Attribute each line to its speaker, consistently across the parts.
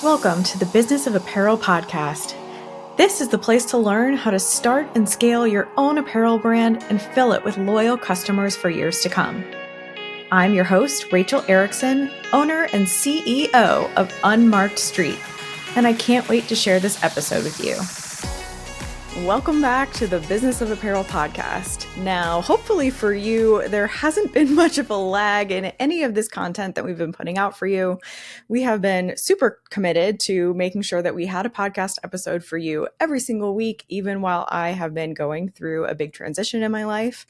Speaker 1: Welcome to the Business of Apparel podcast. This is the place to learn how to start and scale your own apparel brand and fill it with loyal customers for years to come. I'm your host, Rachel Erickson, owner and CEO of Unmarked Street, and I can't wait to share this episode with you. Welcome back to the Business of Apparel podcast. Now, hopefully for you, there hasn't been much of a lag in any of this content that we've been putting out for you. We have been super committed to making sure that we had a podcast episode for you every single week, even while I have been going through a big transition in my life.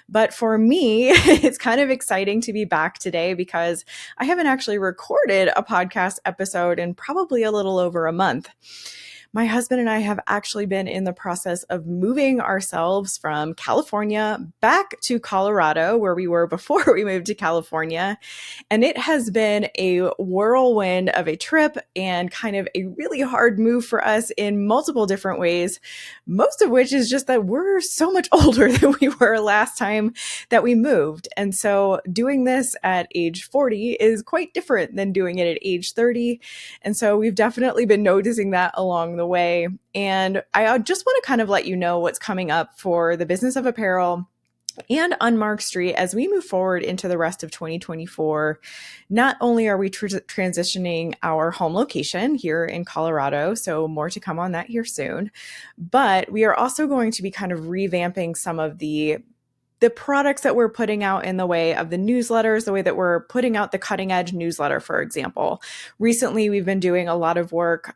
Speaker 1: But for me, it's kind of exciting to be back today because I haven't actually recorded a podcast episode in probably a little over a month. My husband and I have actually been in the process of moving ourselves from California back to Colorado, where we were before we moved to California. And it has been a whirlwind of a trip and kind of a really hard move for us in multiple different ways, most of which is just that we're so much older than we were last time that we moved. And so doing this at age 40 is quite different than doing it at age 30. And so we've definitely been noticing that along the way. And I just want to kind of let you know what's coming up for the Business of Apparel and Unmarked Street as we move forward into the rest of 2024. Not only are we transitioning our home location here in Colorado, so more to come on that here soon, but we are also going to be kind of revamping some of the products that we're putting out in the way of the newsletters, the way that we're putting out the cutting edge newsletter, for example. Recently, we've been doing a lot of work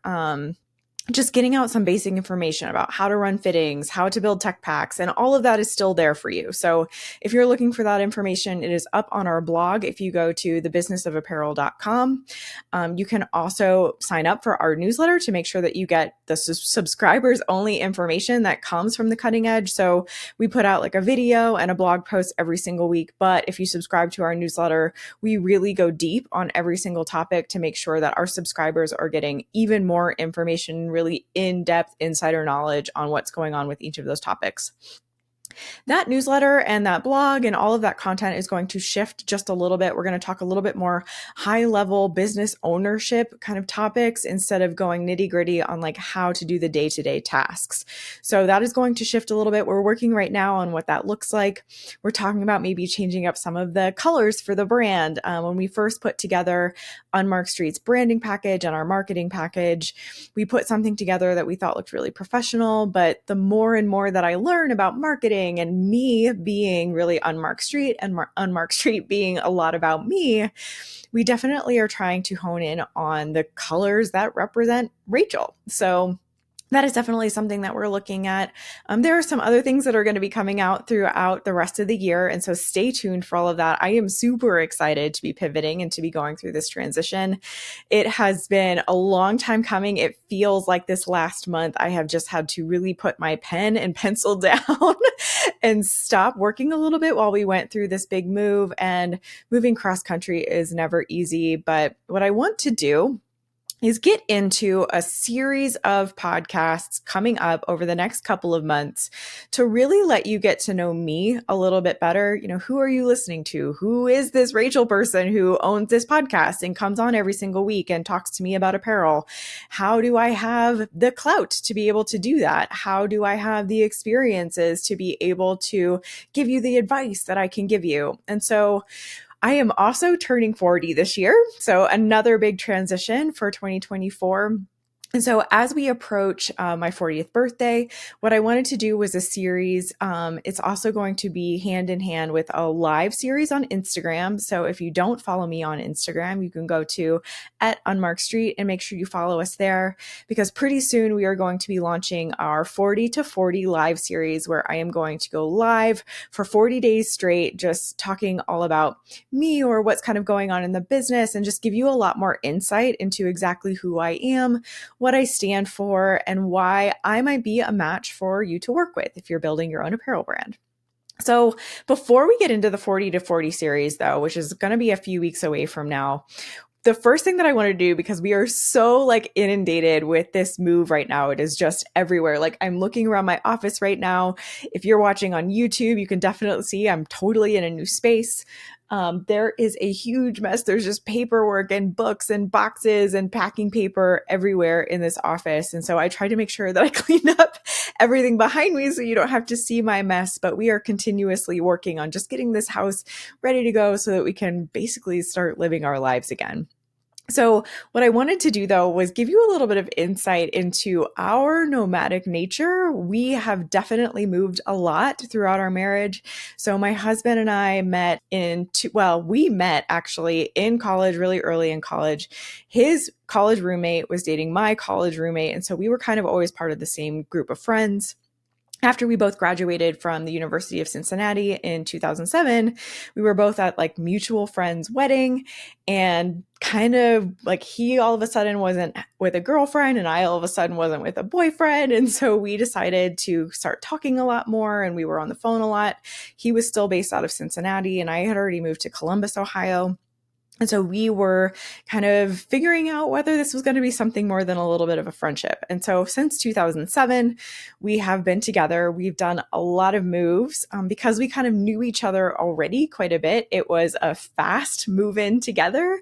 Speaker 1: just getting out some basic information about how to run fittings, how to build tech packs, and all of that is still there for you. So if you're looking for that information, it is up on our blog. If you go to thebusinessofapparel.com, you can also sign up for our newsletter to make sure that you get the subscribers only information that comes from the cutting edge. So we put out like a video and a blog post every single week. But if you subscribe to our newsletter, we really go deep on every single topic to make sure that our subscribers are getting even more information, really in-depth insider knowledge on what's going on with each of those topics. That newsletter and that blog and all of that content is going to shift just a little bit. We're going to talk a little bit more high-level business ownership kind of topics instead of going nitty-gritty on like how to do the day-to-day tasks. So that is going to shift a little bit. We're working right now on what that looks like. We're talking about maybe changing up some of the colors for the brand. When we first put together Unmarked Street's branding package and our marketing package, we put something together that we thought looked really professional. But the more and more that I learn about marketing, and me being really Unmarked Street and Unmarked Street being a lot about me, we definitely are trying to hone in on the colors that represent Rachel. So that is definitely something that we're looking at. There are some other things that are going to be coming out throughout the rest of the year. And so stay tuned for all of that. I am super excited to be pivoting and to be going through this transition. It has been a long time coming. It feels like this last month, I have just had to really put my pen and pencil down and stop working a little bit while we went through this big move. And moving cross country is never easy. But what I want to do is get into a series of podcasts coming up over the next couple of months to really let you get to know me a little bit better. You know, who are you listening to? Who is this Rachel person who owns this podcast and comes on every single week and talks to me about apparel? How do I have the clout to be able to do that? How do I have the experiences to be able to give you the advice that I can give you? And so I am also turning 40 this year, so another big transition for 2024. And so as we approach my 40th birthday, what I wanted to do was a series. It's also going to be hand in hand with a live series on Instagram. So if you don't follow me on Instagram, you can go to @UnmarkedStreet and make sure you follow us there, because pretty soon we are going to be launching our 40 to 40 live series where I am going to go live for 40 days straight, just talking all about me or what's kind of going on in the business and just give you a lot more insight into exactly who I am, what I stand for, and why I might be a match for you to work with if you're building your own apparel brand. So before we get into the 40 to 40 series, though, which is going to be a few weeks away from now, the first thing that I want to do, because we are so like inundated with this move right now, it is just everywhere. Like I'm looking around my office right now. If you're watching on YouTube, you can definitely see I'm totally in a new space. There is a huge mess. There's just paperwork and books and boxes and packing paper everywhere in this office. And so I try to make sure that I clean up everything behind me so you don't have to see my mess. But we are continuously working on just getting this house ready to go so that we can basically start living our lives again. So what I wanted to do, though, was give you a little bit of insight into our nomadic nature. We have definitely moved a lot throughout our marriage. So my husband and I we met actually in college, really early in college. His college roommate was dating my college roommate. And so we were kind of always part of the same group of friends. After we both graduated from the University of Cincinnati in 2007, we were both at like mutual friends' wedding, and kind of like he all of a sudden wasn't with a girlfriend and I all of a sudden wasn't with a boyfriend. And so we decided to start talking a lot more, and we were on the phone a lot. He was still based out of Cincinnati and I had already moved to Columbus, Ohio. And so we were kind of figuring out whether this was going to be something more than a little bit of a friendship. And so since 2007, we have been together. We've done a lot of moves because we kind of knew each other already quite a bit. It was a fast move in together.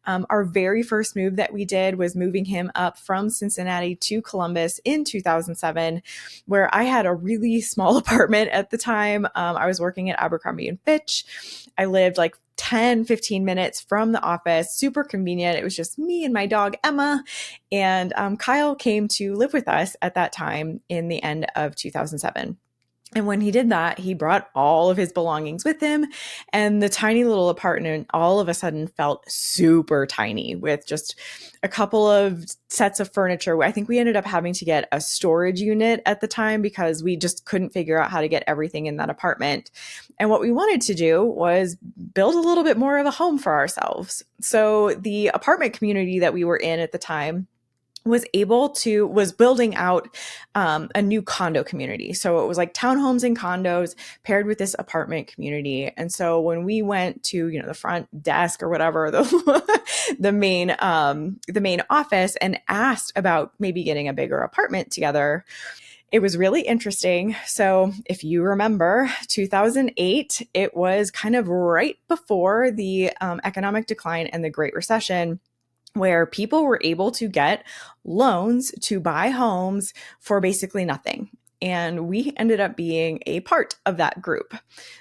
Speaker 1: Our very first move that we did was moving him up from Cincinnati to Columbus in 2007, where I had a really small apartment at the time. I was working at Abercrombie and Fitch. I lived like 10, 15 minutes from the office, super convenient. It was just me and my dog, Emma. And Kyle came to live with us at that time in the end of 2007. And when he did that, he brought all of his belongings with him. And the tiny little apartment all of a sudden felt super tiny with just a couple of sets of furniture. I think we ended up having to get a storage unit at the time because we just couldn't figure out how to get everything in that apartment. And what we wanted to do was build a little bit more of a home for ourselves. So the apartment community that we were in at the time was building out a new condo community. So it was like townhomes and condos paired with this apartment community. And so when we went to, the front desk or whatever, the main office, and asked about maybe getting a bigger apartment together, it was really interesting. So if you remember 2008, it was kind of right before the economic decline and the Great Recession, where people were able to get loans to buy homes for basically nothing. And we ended up being a part of that group.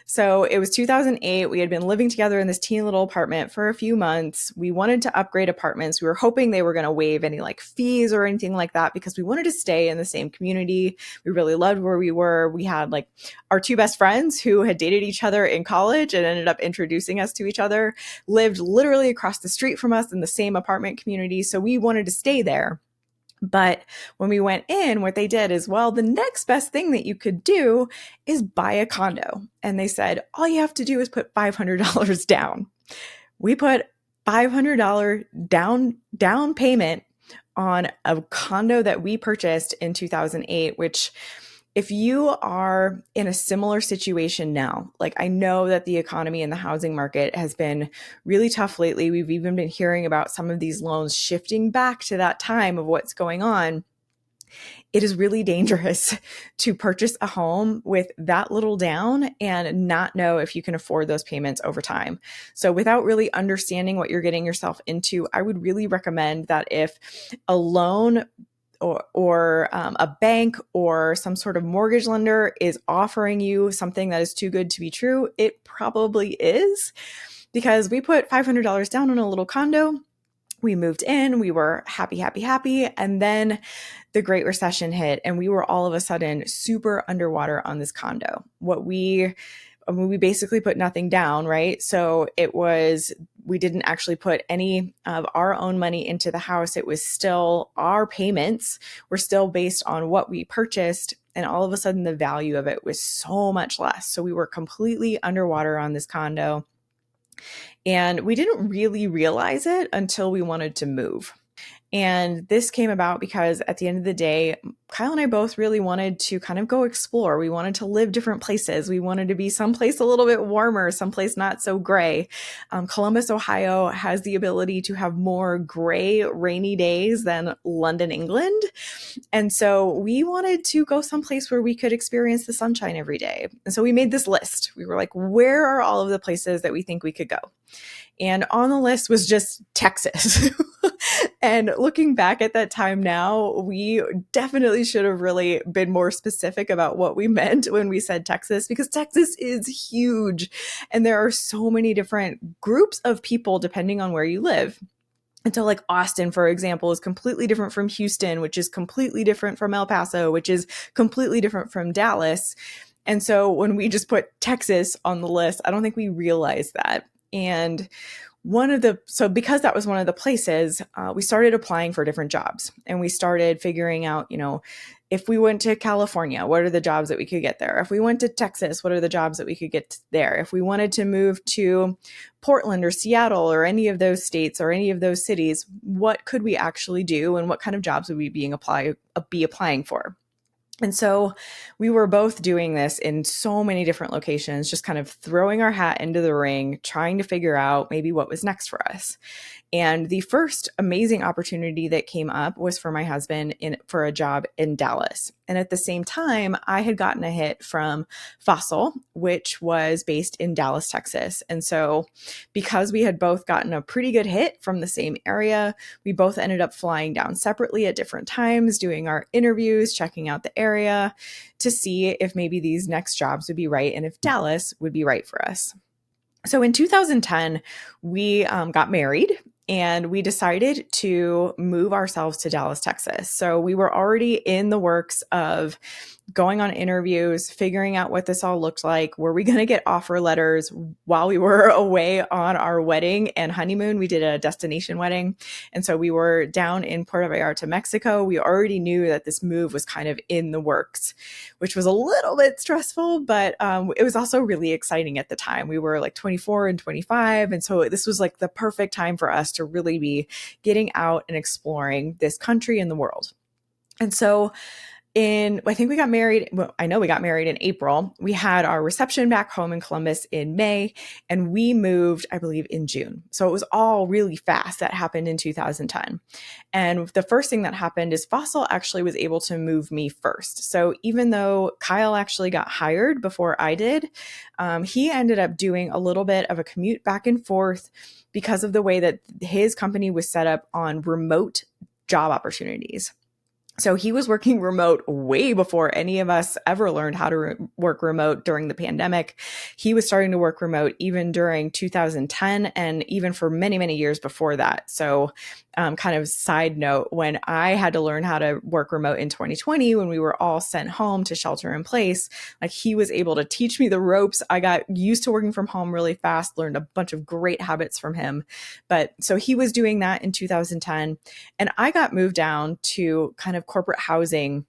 Speaker 1: So it was 2008. We had been living together in this teeny little apartment for a few months. We wanted to upgrade apartments. We were hoping they were going to waive any like fees or anything like that because we wanted to stay in the same community. We really loved where we were. We had like our two best friends who had dated each other in college and ended up introducing us to each other, lived literally across the street from us in the same apartment community. So we wanted to stay there. But when we went in, what they did is, well, the next best thing that you could do is buy a condo. And they said, all you have to do is put $500 down. We put $500 down payment on a condo that we purchased in 2008, which, if you are in a similar situation now, like I know that the economy and the housing market has been really tough lately. We've even been hearing about some of these loans shifting back to that time of what's going on. It is really dangerous to purchase a home with that little down and not know if you can afford those payments over time. So without really understanding what you're getting yourself into, I would really recommend that if a loan or a bank or some sort of mortgage lender is offering you something that is too good to be true, it probably is, because we put $500 down on a little condo. We moved in, we were happy. And then the Great Recession hit and we were all of a sudden super underwater on this condo. We basically put nothing down, right? So we didn't actually put any of our own money into the house. It was still, our payments were still based on what we purchased. And all of a sudden the value of it was so much less. So we were completely underwater on this condo. And we didn't really realize it until we wanted to move. And this came about because at the end of the day, Kyle and I both really wanted to kind of go explore. We wanted to live different places. We wanted to be someplace a little bit warmer, someplace not so gray. Columbus, Ohio has the ability to have more gray, rainy days than London, England. And so we wanted to go someplace where we could experience the sunshine every day. And so we made this list. We were like, where are all of the places that we think we could go? And on the list was just Texas. And looking back at that time now, we definitely should have really been more specific about what we meant when we said Texas, because Texas is huge. And there are so many different groups of people depending on where you live. And so like Austin, for example, is completely different from Houston, which is completely different from El Paso, which is completely different from Dallas. And so when we just put Texas on the list, I don't think we realized that. And because that was one of the places, we started applying for different jobs, and we started figuring out, if we went to California, what are the jobs that we could get there? If we went to Texas, what are the jobs that we could get there? If we wanted to move to Portland or Seattle or any of those states or any of those cities, what could we actually do, and what kind of jobs would we be applying for? And so we were both doing this in so many different locations, just kind of throwing our hat into the ring, trying to figure out maybe what was next for us. And the first amazing opportunity that came up was for my husband for a job in Dallas. And at the same time, I had gotten a hit from Fossil, which was based in Dallas, Texas. And so because we had both gotten a pretty good hit from the same area, we both ended up flying down separately at different times, doing our interviews, checking out the area to see if maybe these next jobs would be right and if Dallas would be right for us. So in 2010, we got married. And we decided to move ourselves to Dallas, Texas. So we were already in the works of going on interviews, figuring out what this all looked like. Were we going to get offer letters while we were away on our wedding and honeymoon? We did a destination wedding. And so we were down in Puerto Vallarta, Mexico. We already knew that this move was kind of in the works, which was a little bit stressful, but it was also really exciting at the time. We were like 24 and 25. And so this was like the perfect time for us to really be getting out and exploring this country and the world. And so I think we got married. Well, I know we got married in April. We had our reception back home in Columbus in May, and we moved, I believe, in June. So it was all really fast. That happened in 2010. And the first thing that happened is Fossil actually was able to move me first. So even though Kyle actually got hired before I did, he ended up doing a little bit of a commute back and forth because of the way that his company was set up on remote job opportunities. So he was working remote way before any of us ever learned how to work remote during the pandemic. He was starting to work remote even during 2010 and even for many, many years before that. So kind of side note, when I had to learn how to work remote in 2020, when we were all sent home to shelter in place, like he was able to teach me the ropes. I got used to working from home really fast, learned a bunch of great habits from him. But so he was doing that in 2010. And I got moved down to kind of corporate housing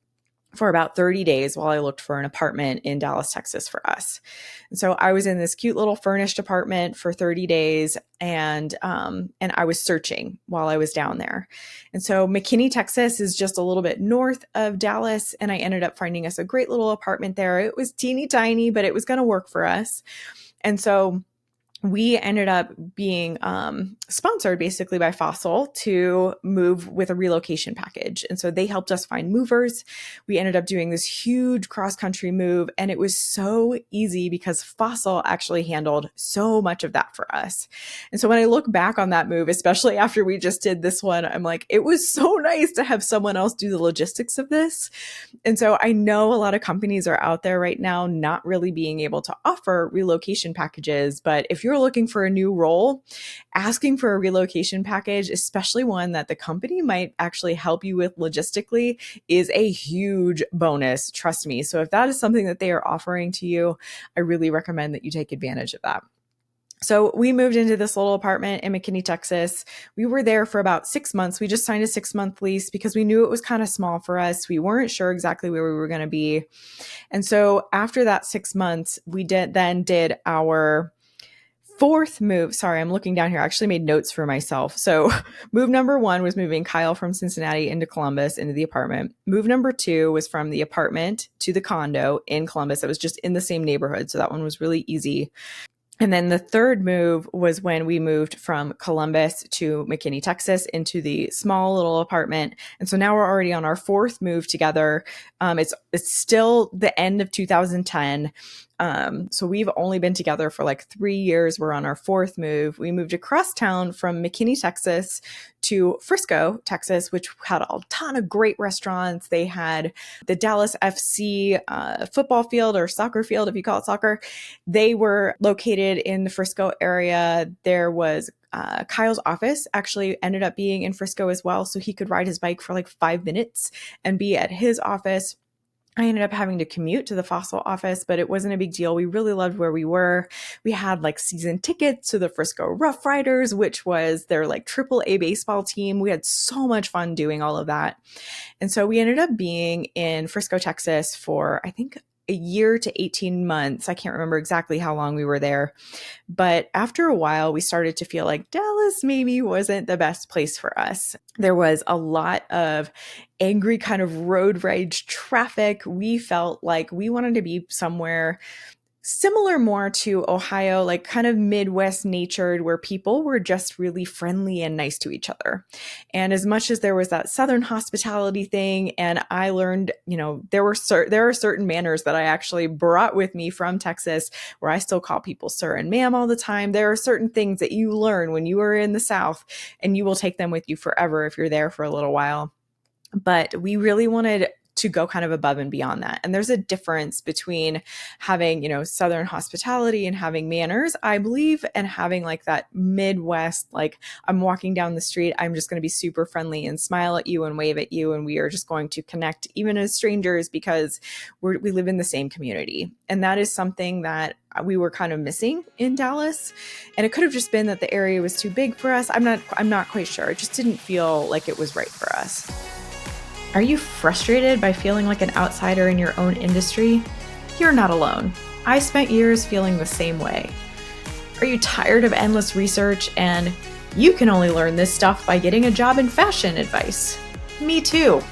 Speaker 1: for about 30 days while I looked for an apartment in Dallas, Texas for us. And so I was in this cute little furnished apartment for 30 days and I was searching while I was down there. And so McKinney, Texas is just a little bit north of Dallas. And I ended up finding us a great little apartment there. It was teeny tiny, but it was going to work for us. And so we ended up being sponsored basically by Fossil to move with a relocation package. And so they helped us find movers. We ended up doing this huge cross-country move, and it was so easy because Fossil actually handled so much of that for us. And so when I look back on that move, especially after we just did this one, I'm like, it was so nice to have someone else do the logistics of this. And so I know a lot of companies are out there right now not really being able to offer relocation packages, but if you're looking for a new role, asking for a relocation package, especially one that the company might actually help you with logistically, is a huge bonus. Trust me. So if that is something that they are offering to you, I really recommend that you take advantage of that. So we moved into this little apartment in McKinney, Texas. We were there for about 6 months. We just signed a 6-month lease because we knew it was kind of small for us. We weren't sure exactly where we were going to be. And so after that 6 months, we did our fourth move, sorry, I'm looking down here. I actually made notes for myself. So move number 1 was moving Kyle from Cincinnati into Columbus into the apartment. Move number 2 was from the apartment to the condo in Columbus. It was just in the same neighborhood. So that one was really easy. And then the third move was when we moved from Columbus to McKinney, Texas, into the small little apartment. And so now we're already on our fourth move together. It's still the end of 2010. So we've only been together for like 3 years. We're on our fourth move. We moved across town from McKinney, Texas to Frisco, Texas, which had a ton of great restaurants. They had the Dallas FC football field or soccer field, if you call it soccer. They were located in the Frisco area. There was Kyle's office actually ended up being in Frisco as well. So he could ride his bike for like 5 minutes and be at his office. I ended up having to commute to the Fossil office, but it wasn't a big deal. We really loved where we were. We had like season tickets to the Frisco Rough Riders, which was their like AAA baseball team. We had so much fun doing all of that. And so we ended up being in Frisco, Texas for, I think, a year to 18 months. I can't remember exactly how long we were there. But after a while, we started to feel like Dallas maybe wasn't the best place for us. There was a lot of angry kind of road rage traffic. We felt like we wanted to be somewhere similar more to Ohio, like kind of Midwest natured, where people were just really friendly and nice to each other. And as much as there was that Southern hospitality thing, and I learned, there are certain manners that I actually brought with me from Texas, where I still call people sir and ma'am all the time. There are certain things that you learn when you are in the South, and you will take them with you forever if you're there for a little while. But we really wanted to go kind of above and beyond that. And there's a difference between having, Southern hospitality and having manners, I believe, and having like that Midwest, like I'm walking down the street, I'm just going to be super friendly and smile at you and wave at you. And we are just going to connect even as strangers because we live in the same community. And that is something that we were kind of missing in Dallas. And it could have just been that the area was too big for us. I'm not quite sure. It just didn't feel like it was right for us. Are you frustrated by feeling like an outsider in your own industry? You're not alone. I spent years feeling the same way. Are you tired of endless research and you can only learn this stuff by getting a job in fashion advice? Me too.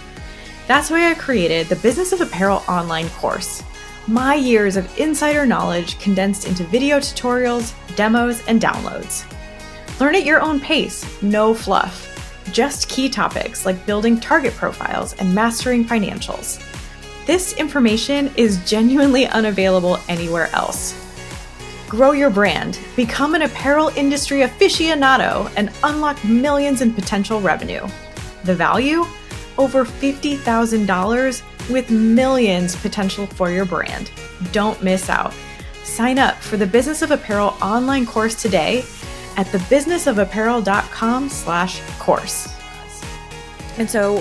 Speaker 1: That's why I created the Business of Apparel online course. My years of insider knowledge condensed into video tutorials, demos, and downloads. Learn at your own pace, no fluff. Just key topics like building target profiles and mastering financials. This information is genuinely unavailable anywhere else. Grow your brand, become an apparel industry aficionado, and unlock millions in potential revenue. The value? Over $50,000 with millions potential for your brand. Don't miss out. Sign up for the Business of Apparel online course today at thebusinessofapparel.com/course. And so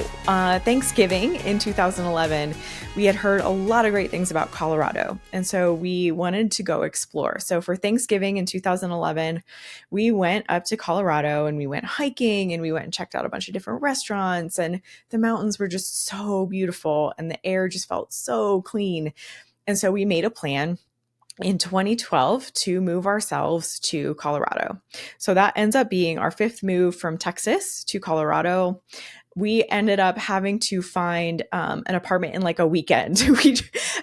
Speaker 1: Thanksgiving in 2011, we had heard a lot of great things about Colorado. And so we wanted to go explore. So for Thanksgiving in 2011, we went up to Colorado and we went hiking and we went and checked out a bunch of different restaurants, and the mountains were just so beautiful and the air just felt so clean. And so we made a plan in 2012 to move ourselves to Colorado. So that ends up being our fifth move from Texas to Colorado. We ended up having to find an apartment in like a weekend.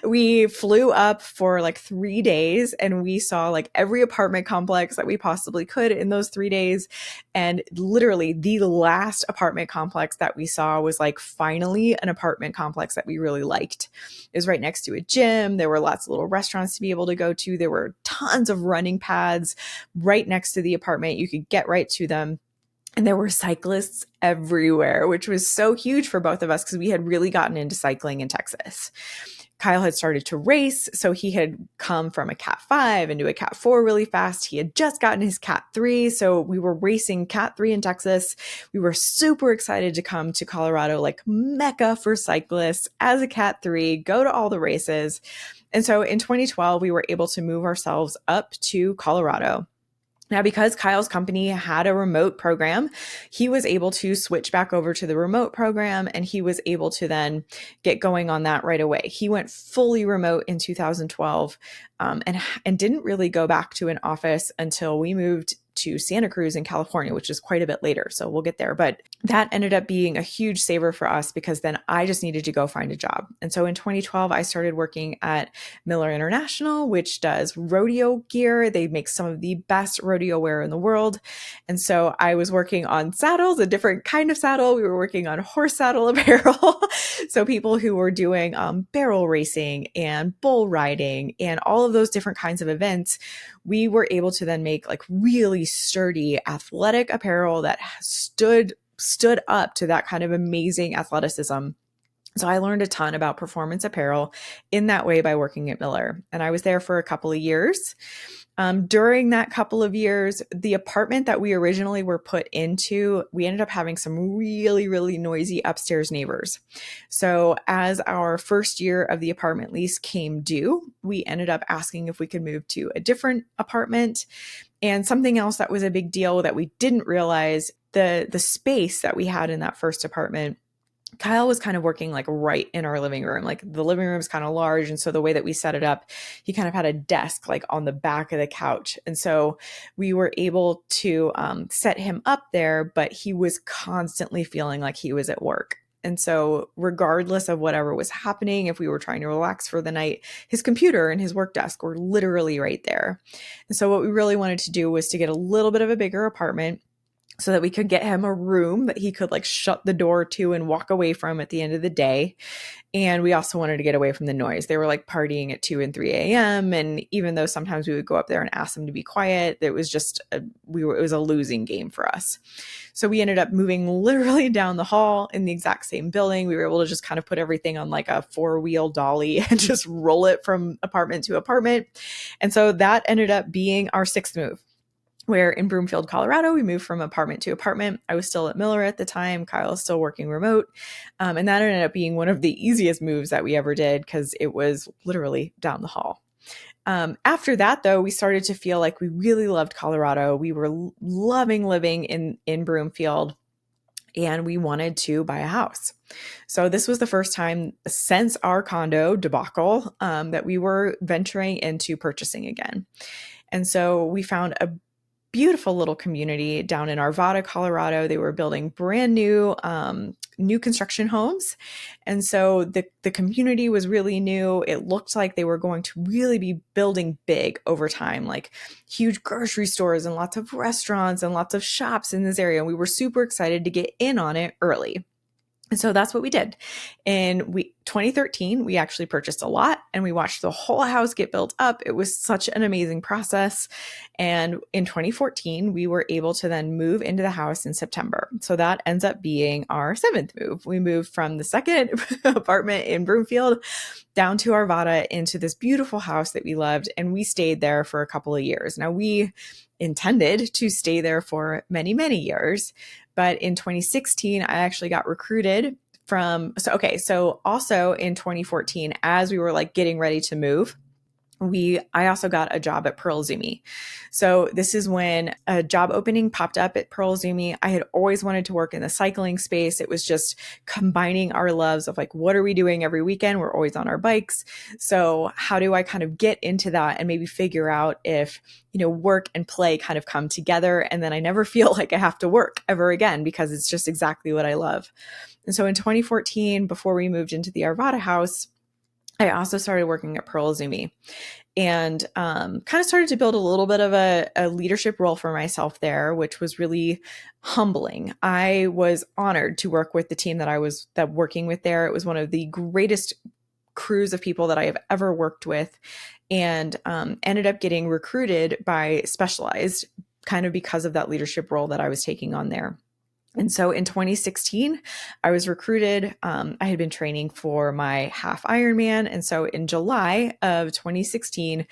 Speaker 1: We flew up for like 3 days and we saw like every apartment complex that we possibly could in those 3 days. And literally the last apartment complex that we saw was like finally an apartment complex that we really liked. It was right next to a gym. There were lots of little restaurants to be able to go to. There were tons of running pads right next to the apartment. You could get right to them. And there were cyclists everywhere, which was so huge for both of us because we had really gotten into cycling in Texas. Kyle had started to race, so he had come from a Cat 5 into a Cat 4 really fast. He had just gotten his Cat 3, so we were racing Cat 3 in Texas. We were super excited to come to Colorado, like Mecca for cyclists, as a Cat 3, go to all the races. And so in 2012, we were able to move ourselves up to Colorado. Now, because Kyle's company had a remote program, he was able to switch back over to the remote program and he was able to then get going on that right away. He went fully remote in 2012. and didn't really go back to an office until we moved to Santa Cruz in California, which is quite a bit later. So we'll get there. But that ended up being a huge saver for us because then I just needed to go find a job. And so in 2012, I started working at Miller International, which does rodeo gear. They make some of the best rodeo wear in the world. And so I was working on saddles, a different kind of saddle. We were working on horse saddle apparel. So people who were doing barrel racing and bull riding and all of those different kinds of events, we were able to then make like really sturdy athletic apparel that stood up to that kind of amazing athleticism. So I learned a ton about performance apparel in that way by working at Miller. And I was there for a couple of years. During that couple of years, the apartment that we originally were put into, we ended up having some really, really noisy upstairs neighbors. So as our first year of the apartment lease came due, we ended up asking if we could move to a different apartment. And something else that was a big deal that we didn't realize, the space that we had in that first apartment, Kyle was kind of working like right in our living room. Like the living room is kind of large. And so the way that we set it up, he kind of had a desk like on the back of the couch. And so we were able to set him up there, but he was constantly feeling like he was at work. And so regardless of whatever was happening, if we were trying to relax for the night, his computer and his work desk were literally right there. And so what we really wanted to do was to get a little bit of a bigger apartment so that we could get him a room that he could like shut the door to and walk away from at the end of the day. And we also wanted to get away from the noise. They were like partying at 2 and 3 a.m. And even though sometimes we would go up there and ask them to be quiet, it was just, it was a losing game for us. So we ended up moving literally down the hall in the exact same building. We were able to just kind of put everything on like a 4-wheel dolly and just roll it from apartment to apartment. And so that ended up being our 6th move, where in Broomfield, Colorado, we moved from apartment to apartment. I was still at Miller at the time. Kyle was still working remote. And that ended up being one of the easiest moves that we ever did because it was literally down the hall. After that, though, we started to feel like we really loved Colorado. We were loving living in Broomfield, and we wanted to buy a house. So this was the first time since our condo debacle that we were venturing into purchasing again. And so we found a beautiful little community down in Arvada, Colorado. They were building brand new construction homes. And so the community was really new. It looked like they were going to really be building big over time, like huge grocery stores and lots of restaurants and lots of shops in this area. And we were super excited to get in on it early. And so that's what we did. In 2013, we actually purchased a lot and we watched the whole house get built up. It was such an amazing process. And in 2014, we were able to then move into the house in September. So that ends up being our 7th move. We moved from the 2nd apartment in Broomfield down to Arvada into this beautiful house that we loved. And we stayed there for a couple of years. Now we intended to stay there for many, many years. But in 2016, I actually got recruited so also in 2014, as we were like getting ready to move, I also got a job at Pearl Zumi. So this is when a job opening popped up at Pearl Zumi. I had always wanted to work in the cycling space. It was just combining our loves of like, what are we doing every weekend? We're always on our bikes. So how do I kind of get into that and maybe figure out if, work and play kind of come together and then I never feel like I have to work ever again because it's just exactly what I love. And so in 2014, before we moved into the Arvada house, I also started working at Pearl Zumi and kind of started to build a little bit of a leadership role for myself there, which was really humbling. I was honored to work with the team that I was working with there. It was one of the greatest crews of people that I have ever worked with, and ended up getting recruited by Specialized kind of because of that leadership role that I was taking on there. And so in 2016, I was recruited. I had been training for my half Ironman. And so in July of 2016,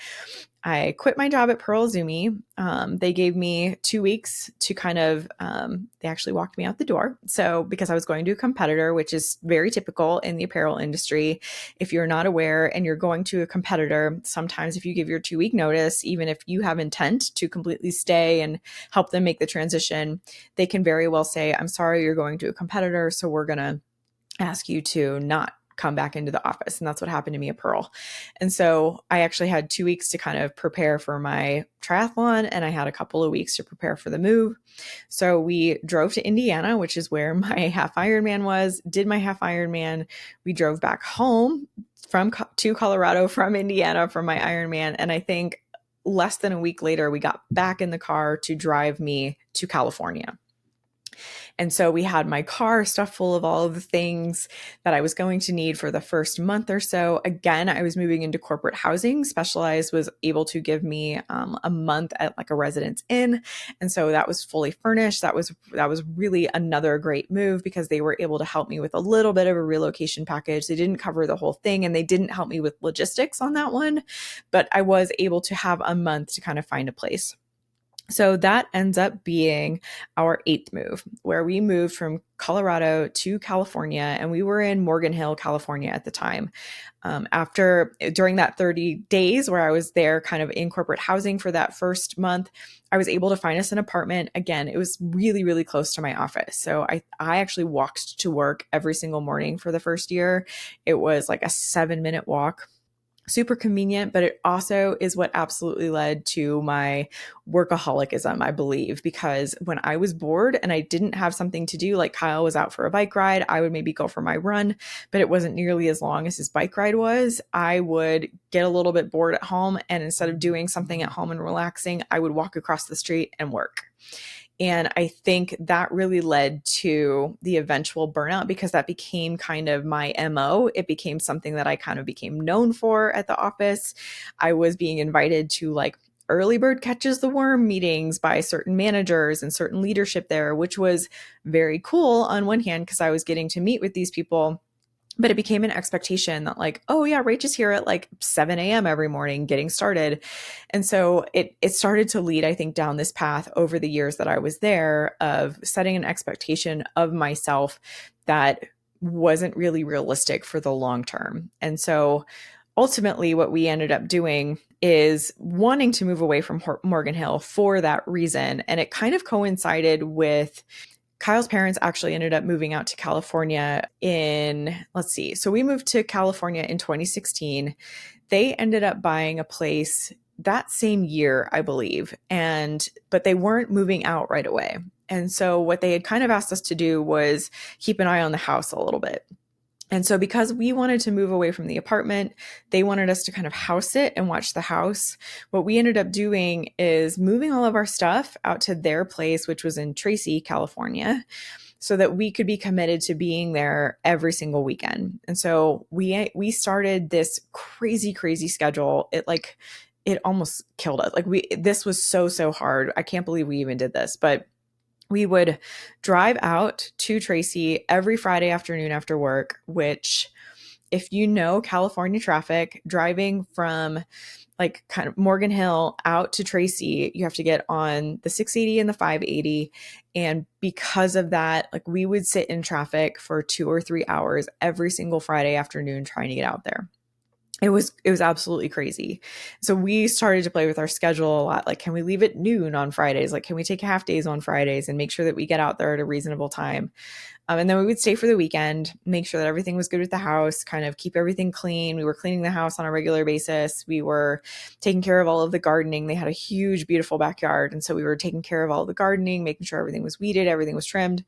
Speaker 1: I quit my job at Pearl Zumi. They gave me 2 weeks to they actually walked me out the door. So because I was going to a competitor, which is very typical in the apparel industry. If you're not aware and you're going to a competitor, sometimes if you give your 2-week notice, even if you have intent to completely stay and help them make the transition, they can very well say, I'm sorry, you're going to a competitor. So we're going to ask you to not come back into the office. And that's what happened to me at Pearl. And so I actually had 2 weeks to kind of prepare for my triathlon, and I had a couple of weeks to prepare for the move. So we drove to Indiana, which is where my half Ironman was, did my half Ironman. We drove back home to Colorado from Indiana for my Ironman. And I think less than a week later, we got back in the car to drive me to California. And so we had my car stuffed full of all of the things that I was going to need for the first month or so. Again, I was moving into corporate housing. Specialized was able to give me a month at like a Residence Inn. And so that was fully furnished. That was really another great move because they were able to help me with a little bit of a relocation package. They didn't cover the whole thing and they didn't help me with logistics on that one, but I was able to have a month to kind of find a place. So that ends up being our 8th move, where we moved from Colorado to California, and we were in Morgan Hill, California at the time. During that 30 days where I was there kind of in corporate housing for that first month, I was able to find us an apartment. Again, it was really, really close to my office. So I actually walked to work every single morning for the first year. It was like a 7-minute walk. Super convenient, but it also is what absolutely led to my workaholicism, I believe, because when I was bored and I didn't have something to do, like Kyle was out for a bike ride, I would maybe go for my run, but it wasn't nearly as long as his bike ride was. I would get a little bit bored at home, and instead of doing something at home and relaxing, I would walk across the street and work. And I think that really led to the eventual burnout because that became kind of my MO. It became something that I kind of became known for at the office. I was being invited to like early bird catches the worm meetings by certain managers and certain leadership there, which was very cool on one hand because I was getting to meet with these people. But it became an expectation that like, oh yeah, Rach is here at like 7 a.m. every morning getting started. And so it started to lead, I think, down this path over the years that I was there of setting an expectation of myself that wasn't really realistic for the long term. And so ultimately what we ended up doing is wanting to move away from Morgan Hill for that reason. And it kind of coincided with Kyle's parents actually ended up moving out to California so we moved to California in 2016. They ended up buying a place that same year, I believe, but they weren't moving out right away. And so what they had kind of asked us to do was keep an eye on the house a little bit. And so because we wanted to move away from the apartment, they wanted us to kind of house it and watch the house. What we ended up doing is moving all of our stuff out to their place, which was in Tracy, California, so that we could be committed to being there every single weekend. And so we started this crazy, crazy schedule. It almost killed us. This was so hard. I can't believe we even did this, but we would drive out to Tracy every Friday afternoon after work, which if you know California traffic, driving from like kind of Morgan Hill out to Tracy, you have to get on the 680 and the 580. And because of that, like we would sit in traffic for 2 or 3 hours every single Friday afternoon trying to get out there. It was absolutely crazy. So we started to play with our schedule a lot. Like, can we leave at noon on Fridays? Like, can we take half days on Fridays and make sure that we get out there at a reasonable time? And then we would stay for the weekend, make sure that everything was good with the house, kind of keep everything clean. We were cleaning the house on a regular basis. We were taking care of all of the gardening. They had a huge, beautiful backyard. And so we were taking care of all the gardening, making sure everything was weeded, everything was trimmed.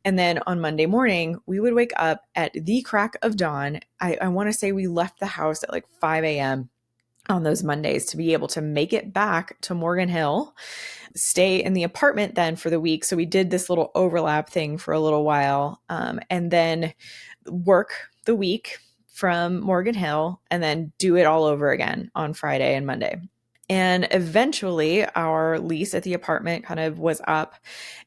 Speaker 1: And then on Monday morning, we would wake up at the crack of dawn. I want to say we left the house at like 5 a.m. on those Mondays to be able to make it back to Morgan Hill, stay in the apartment then for the week. So we did this little overlap thing for a little while, and then work the week from Morgan Hill and then do it all over again on Friday and Monday. And eventually our lease at the apartment kind of was up.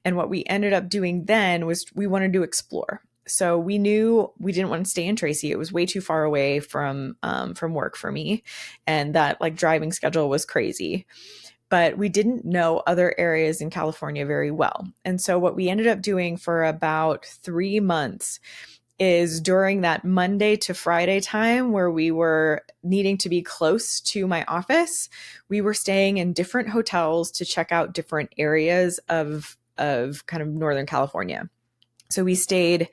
Speaker 1: And what we ended up doing then was we wanted to explore. So we knew we didn't want to stay in Tracy. It was way too far away from work for me. And that like driving schedule was crazy. But we didn't know other areas in California very well. And so what we ended up doing for about 3 months is during that Monday to Friday time where we were needing to be close to my office, we were staying in different hotels to check out different areas of kind of Northern California. So we stayed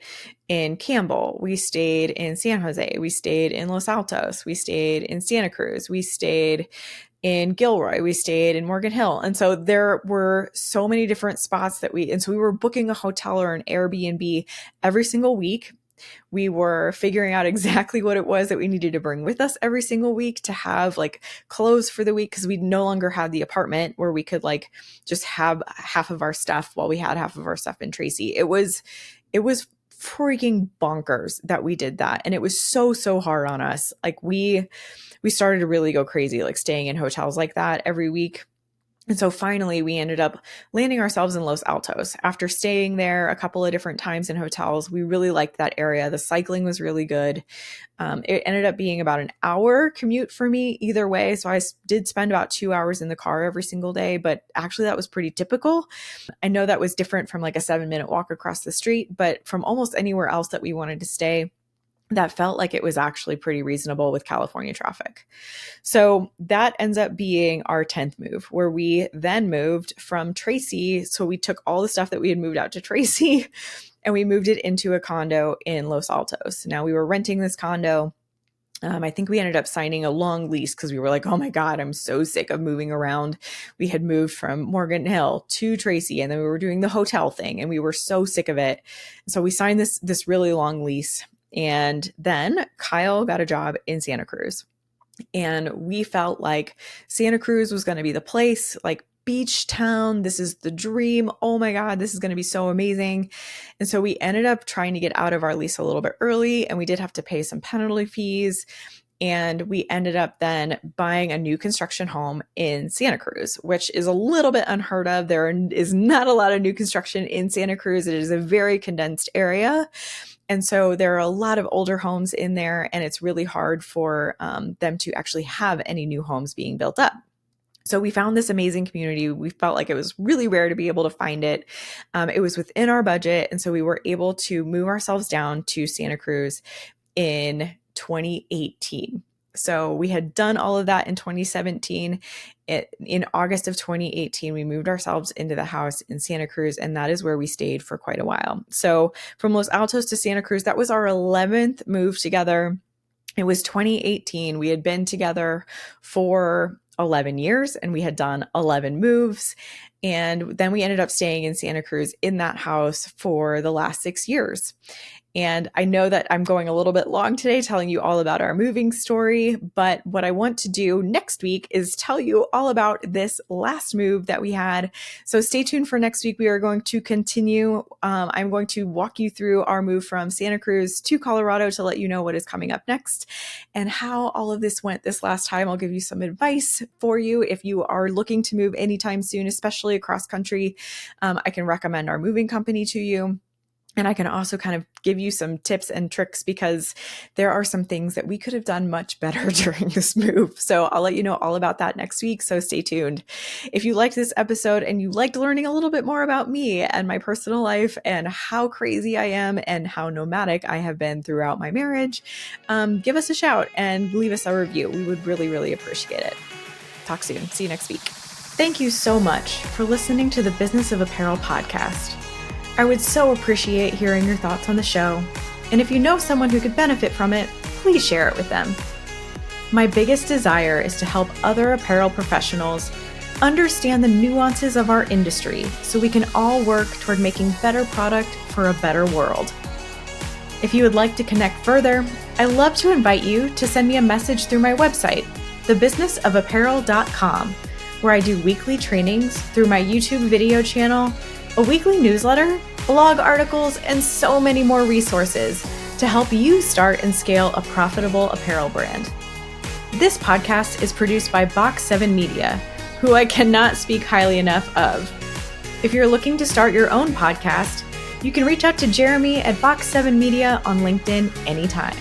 Speaker 1: in Campbell, we stayed in San Jose, we stayed in Los Altos, we stayed in Santa Cruz, we stayed in Gilroy, we stayed in Morgan Hill. And so there were so many different spots and so we were booking a hotel or an Airbnb every single week. We were figuring out exactly what it was that we needed to bring with us every single week to have like clothes for the week, because we no longer had the apartment where we could like just have half of our stuff while we had half of our stuff in Tracy. It was freaking bonkers that we did that. And it was so hard on us. Like we started to really go crazy, like staying in hotels like that every week. And so finally, we ended up landing ourselves in Los Altos. After staying there a couple of different times in hotels, we really liked that area. The cycling was really good. It ended up being about an hour commute for me either way. So I did spend about 2 hours in the car every single day, but actually that was pretty typical. I know that was different from like a 7-minute walk across the street, but from almost anywhere else that we wanted to stay, that felt like it was actually pretty reasonable with California traffic. So that ends up being our 10th move, where we then moved from Tracy. So we took all the stuff that we had moved out to Tracy and we moved it into a condo in Los Altos. Now we were renting this condo. I think we ended up signing a long lease because we were like, oh my God, I'm so sick of moving around. We had moved from Morgan Hill to Tracy, and then we were doing the hotel thing and we were so sick of it. So we signed this really long lease. And then Kyle got a job in Santa Cruz, and we felt like Santa Cruz was going to be the place, like beach town. This is the dream. Oh my God, this is going to be so amazing. And so we ended up trying to get out of our lease a little bit early, and we did have to pay some penalty fees. And we ended up then buying a new construction home in Santa Cruz, which is a little bit unheard of. There is not a lot of new construction in Santa Cruz. It is a very condensed area. And so there are a lot of older homes in there, and it's really hard for them to actually have any new homes being built up. So we found this amazing community. We felt like it was really rare to be able to find it. It was within our budget. And so we were able to move ourselves down to Santa Cruz in 2018. So we had done all of that in 2017. In August of 2018, we moved ourselves into the house in Santa Cruz, and that is where we stayed for quite a while. So from Los Altos to Santa Cruz, that was our 11th move together. It was 2018. We had been together for 11 years, and we had done 11 moves. And then we ended up staying in Santa Cruz in that house for the last 6 years. And I know that I'm going a little bit long today telling you all about our moving story, but what I want to do next week is tell you all about this last move that we had. So stay tuned for next week. We are going to continue. I'm going to walk you through our move from Santa Cruz to Colorado to let you know what is coming up next and how all of this went this last time. I'll give you some advice for you if you are looking to move anytime soon, especially across country. I can recommend our moving company to you. And I can also kind of give you some tips and tricks because there are some things that we could have done much better during this move. So I'll let you know all about that next week. So stay tuned. If you liked this episode and you liked learning a little bit more about me and my personal life and how crazy I am and how nomadic I have been throughout my marriage, give us a shout and leave us a review. We would really, really appreciate it. Talk soon. See you next week. Thank you so much for listening to the Business of Apparel podcast. I would so appreciate hearing your thoughts on the show. And if you know someone who could benefit from it, please share it with them. My biggest desire is to help other apparel professionals understand the nuances of our industry so we can all work toward making better product for a better world. If you would like to connect further, I'd love to invite you to send me a message through my website, thebusinessofapparel.com, where I do weekly trainings through my YouTube video channel, a weekly newsletter, blog articles, and so many more resources to help you start and scale a profitable apparel brand. This podcast is produced by Box 7 Media, who I cannot speak highly enough of. If you're looking to start your own podcast, you can reach out to Jeremy at Box 7 Media on LinkedIn anytime.